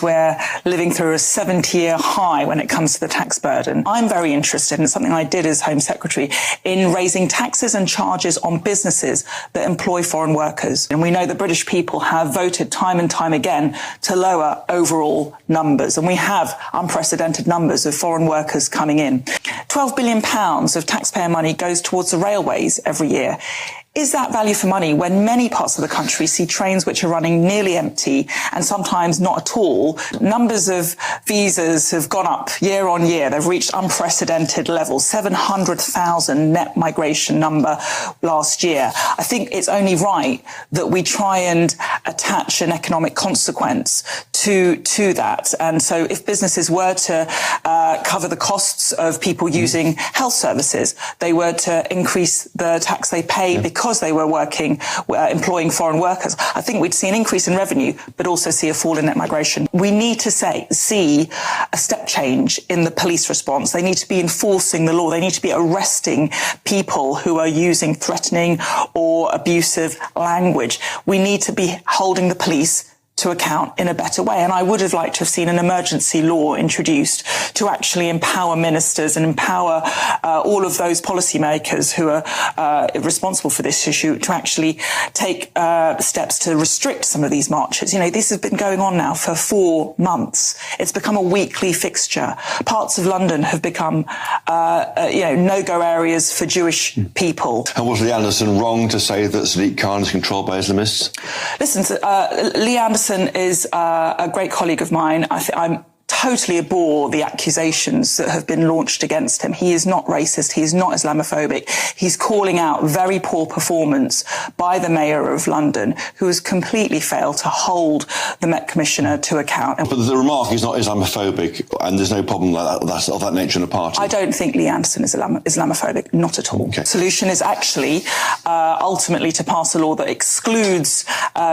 We're living through a 70-year high when it comes to the tax burden. I'm very interested, and it's something I did as Home Secretary, in raising taxes and charges on businesses that employ foreign workers. And we know the British people have voted time and time again to lower overall numbers. And we have unprecedented numbers of foreign workers coming in. £12 billion of taxpayer money goes towards the railways every year. Is that value for money when many parts of the country see trains which are running nearly empty and sometimes not at all? Numbers of visas have gone up year on year. They've reached unprecedented levels, 700,000 net migration number last year. I think it's only right that we try and attach an economic consequence to that. And so if businesses were to cover the costs of people using health services, they were to increase the tax they pay because they were employing foreign workers, I think we'd see an increase in revenue, but also see a fall in net migration. We need to see a step change in the police response. They need to be enforcing the law. They need to be arresting people who are using threatening or abusive language. We need to be holding the police to account in a better way. And I would have liked to have seen an emergency law introduced to actually empower ministers and empower all of those policymakers who are responsible for this issue to actually take steps to restrict some of these marches. You know, this has been going on now for 4 months. It's become a weekly fixture. Parts of London have become, no-go areas for Jewish people. And was Lee Anderson wrong to say that Sadiq Khan is controlled by Islamists? Listen, Lee Anderson is a great colleague of mine. I'm totally abhor the accusations that have been launched against him. He is not racist. He is not Islamophobic. He's calling out very poor performance by the Mayor of London, who has completely failed to hold the Met Commissioner to account. But the remark is not Islamophobic, and there's no problem like that's of that nature in the party. I don't think Lee Anderson is Islamophobic, not at all. Okay. The solution is actually ultimately to pass a law that excludes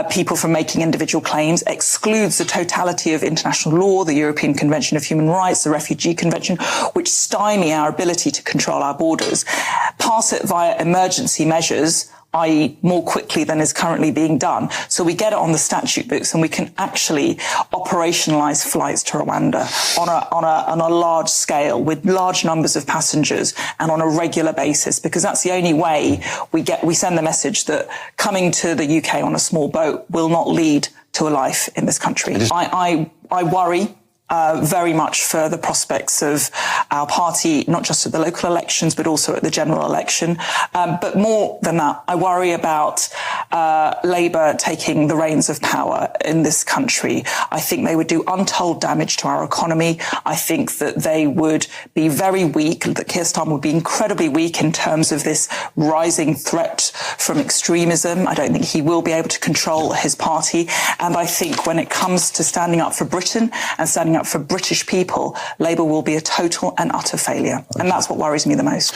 people from making individual claims, excludes the totality of international law, the European Convention of Human Rights, the Refugee Convention, which stymie our ability to control our borders. Pass it via emergency measures, i.e. more quickly than is currently being done. So we get it on the statute books and we can actually operationalise flights to Rwanda on a large scale with large numbers of passengers and on a regular basis, because that's the only way we send the message that coming to the UK on a small boat will not lead to a life in this country. I worry very much for the prospects of our party, not just at the local elections, but also at the general election. But more than that, I worry about Labour taking the reins of power in this country. I think they would do untold damage to our economy. I think that they would be very weak, that Keir Starmer would be incredibly weak in terms of this rising threat from extremism. I don't think he will be able to control his party. And I think when it comes to standing up for Britain and standing up for British people, Labour will be a total and utter failure. And that's what worries me the most.